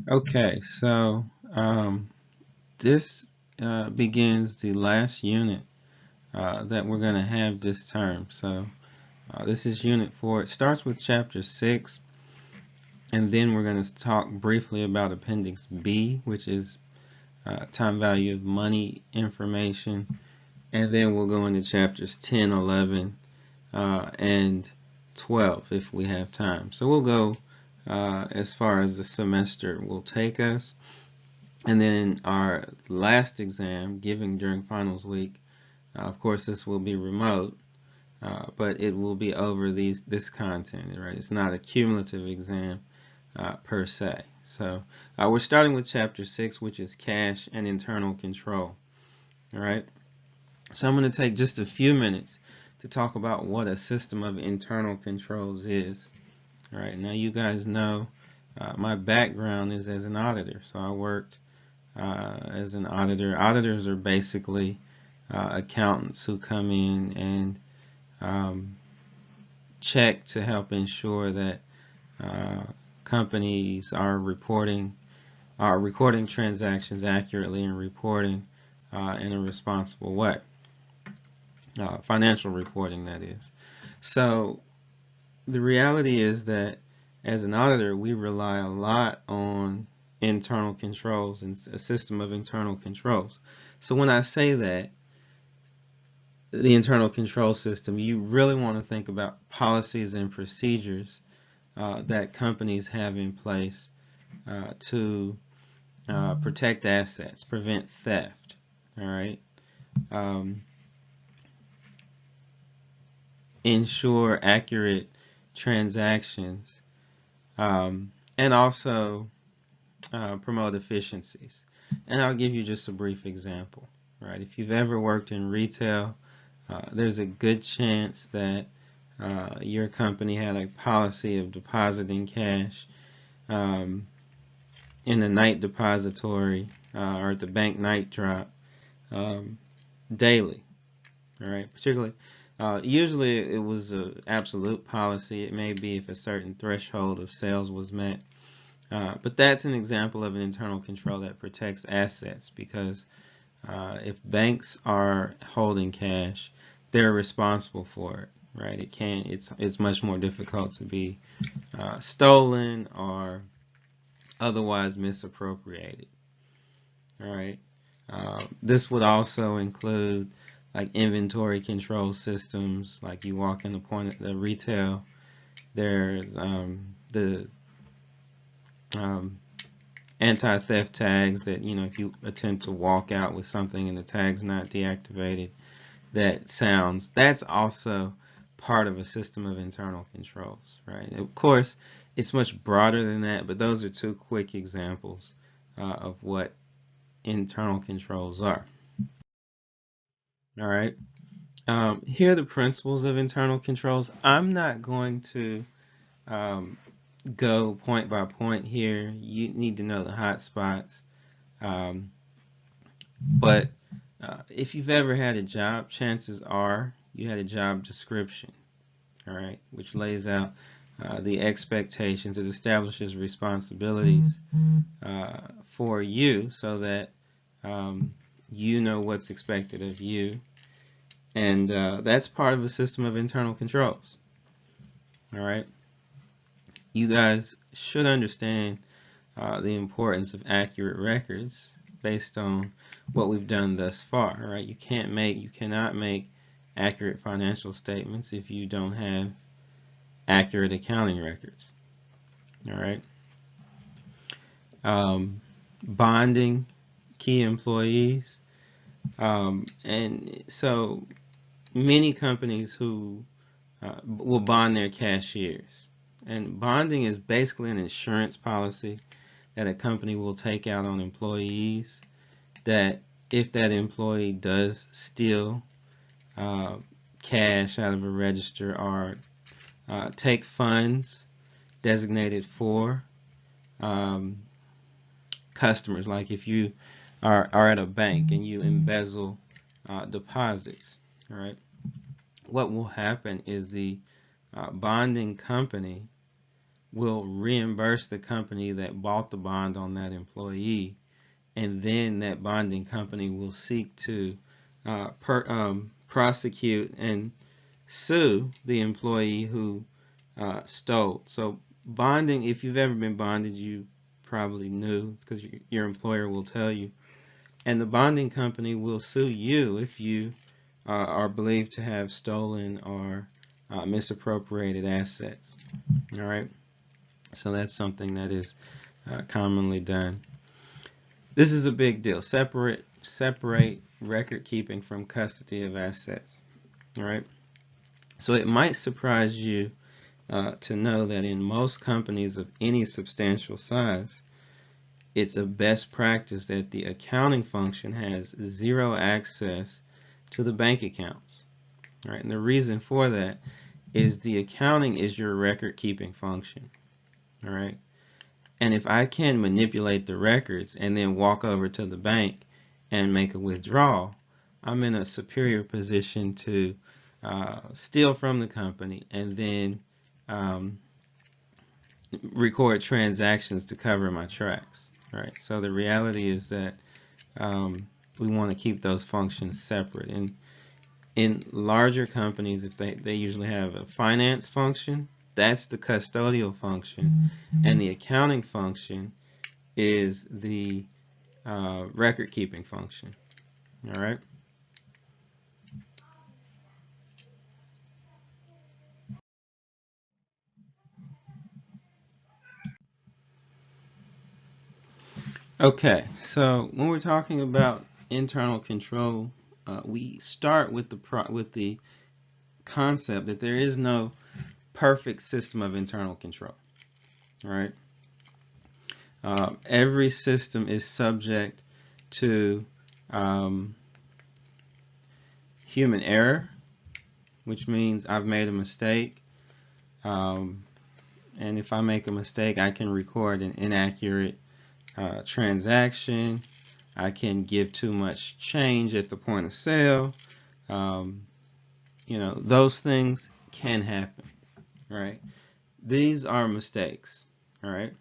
Okay, so this begins the last unit that we're going to have this term. So this is unit 4. It starts with chapter 6, and then we're going to talk briefly about appendix B, which is time value of money information, and then we'll go into chapters 10, 11, and 12 if we have time. So we'll go as far as the semester will take us. And then our last exam, given during finals week, of course, this will be remote, but it will be over this content, right? It's not a cumulative exam per se. So we're starting with chapter 6, which is cash and internal control. All right. So I'm going to take just a few minutes to talk about what a system of internal controls is. All right. Now you guys know my background is as an auditor, so I worked as an auditor. Auditors are basically accountants who come in and check to help ensure that companies are recording transactions accurately and reporting in a responsible way. Financial reporting, that is. So the reality is that as an auditor, we rely a lot on internal controls and a system of internal controls. So when I say that, the internal control system, you really want to think about policies and procedures that companies have in place to protect assets, prevent theft, all right? Ensure accurate transactions, and also promote efficiencies. And I'll give you just a brief example, right? If you've ever worked in retail, there's a good chance that your company had a policy of depositing cash in the night depository or at the bank night drop daily, all right? Particularly, usually it was an absolute policy. It may be if a certain threshold of sales was met. But that's an example of an internal control that protects assets, because if banks are holding cash, they're responsible for it, right? It's much more difficult to be stolen or otherwise misappropriated. All right. This would also include like inventory control systems. Like you walk in the point of the retail, there's the anti-theft tags that, if you attempt to walk out with something and the tag's not deactivated, that's also part of a system of internal controls, right? Of course, it's much broader than that, but those are two quick examples of what internal controls are. All right. Here are the principles of internal controls. I'm not going to um, go point by point here. You need to know the hot spots. Um, but if you've ever had a job, chances are you had a job description, all right, which lays out the expectations. It establishes responsibilities for you so that you know what's expected of you. And that's part of a system of internal controls, all right? You guys should understand the importance of accurate records based on what we've done thus far, right? You cannot make accurate financial statements if you don't have accurate accounting records, all right? Bonding key employees, and so many companies who will bond their cashiers. And bonding is basically an insurance policy that a company will take out on employees, that if that employee does steal cash out of a register or take funds designated for customers, like if you are at a bank and you embezzle deposits, all right, what will happen is the bonding company will reimburse the company that bought the bond on that employee, and then that bonding company will seek to prosecute and sue the employee who stole. So bonding, if you've ever been bonded, you probably knew, because your employer will tell you. And the bonding company will sue you if you are believed to have stolen or misappropriated assets. All right. So that's something that is commonly done. This is a big deal. Separate record keeping from custody of assets. All right. So it might surprise you to know that in most companies of any substantial size, it's a best practice that the accounting function has zero access to the bank accounts. All right. And the reason for that is the accounting is your record keeping function. All right. And if I can manipulate the records and then walk over to the bank and make a withdrawal, I'm in a superior position to steal from the company and then record transactions to cover my tracks. Right. So the reality is that we want to keep those functions separate. And in larger companies, if they usually have a finance function, that's the custodial function, and the accounting function is the record keeping function. All right. Okay, so when we're talking about internal control, we start with the concept that there is no perfect system of internal control. All right. Every system is subject to human error, which means I've made a mistake, and if I make a mistake, I can record an inaccurate transaction. I can give too much change at the point of sale. Those things can happen, right? These are mistakes, all right?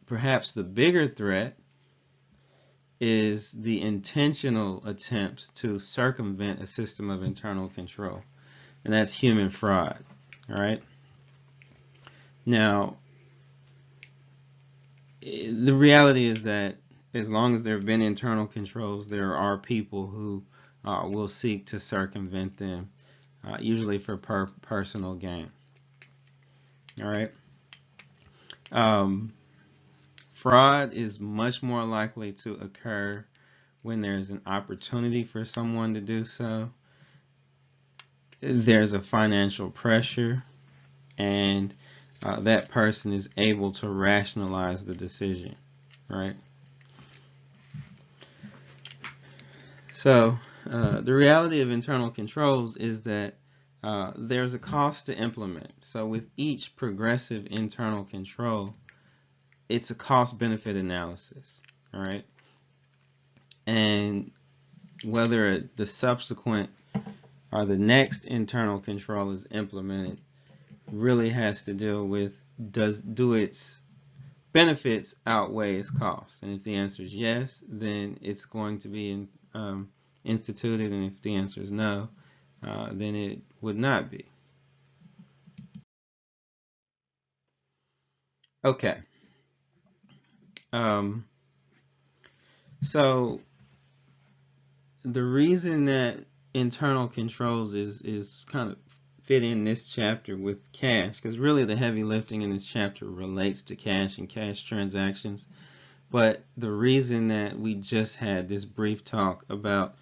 Perhaps the bigger threat is the intentional attempts to circumvent a system of internal control, and that's human fraud, all right? Now, the reality is that as long as there have been internal controls, there are people who will seek to circumvent them, usually for personal gain. All right. Fraud is much more likely to occur when there's an opportunity for someone to do so. There's a financial pressure, and that person is able to rationalize the decision, right? So the reality of internal controls is that there's a cost to implement. So with each progressive internal control, it's a cost-benefit analysis, all right? And whether the subsequent or the next internal control is implemented really has to deal with do its benefits outweigh its costs? And if the answer is yes, then it's going to be instituted, and if the answer is no, then it would not be. Okay. So the reason that internal controls is kind of fit in this chapter with cash, because really the heavy lifting in this chapter relates to cash and cash transactions. But the reason that we just had this brief talk about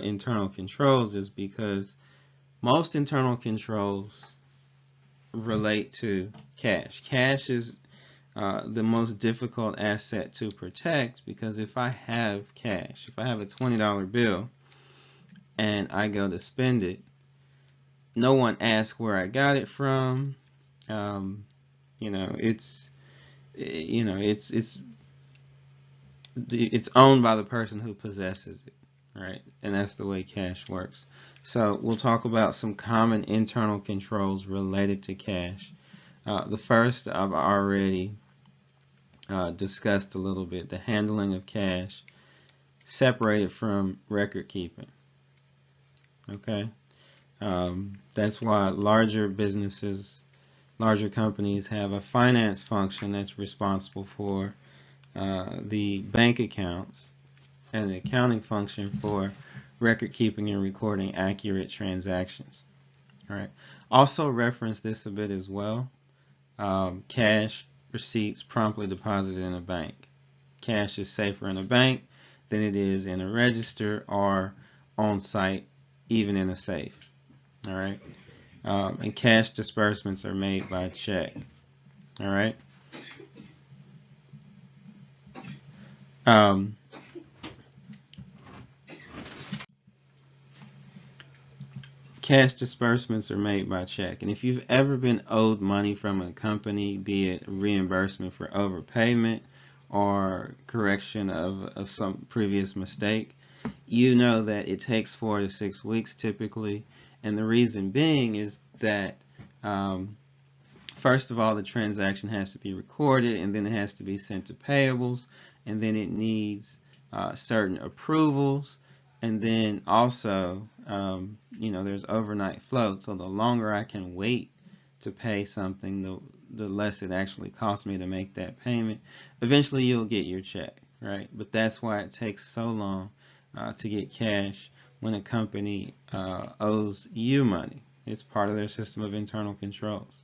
internal controls is because most internal controls relate to cash. Cash is the most difficult asset to protect, because if I have cash, if I have a $20 bill and I go to spend it, no one asks where I got it from. It's owned by the person who possesses it, right? And that's the way cash works. So we'll talk about some common internal controls related to cash. The first I've already discussed a little bit, the handling of cash separated from record keeping. Okay, that's why larger businesses, larger companies have a finance function that's responsible for the bank accounts and the accounting function for record keeping and recording accurate transactions. All right. Also reference this a bit as well. Cash receipts promptly deposited in a bank. Cash is safer in a bank than it is in a register or on site, even in a safe. All right. And cash disbursements are made by check. All right. Um, Cash disbursements are made by check. And if you've ever been owed money from a company, be it reimbursement for overpayment or correction of some previous mistake, you know that it takes 4 to 6 weeks typically. And the reason being is that first of all, the transaction has to be recorded, and then it has to be sent to payables, and then it needs certain approvals, and then also, there's overnight float. So the longer I can wait to pay something, the less it actually costs me to make that payment. Eventually, you'll get your check, right? But that's why it takes so long to get cash when a company owes you money. It's part of their system of internal controls.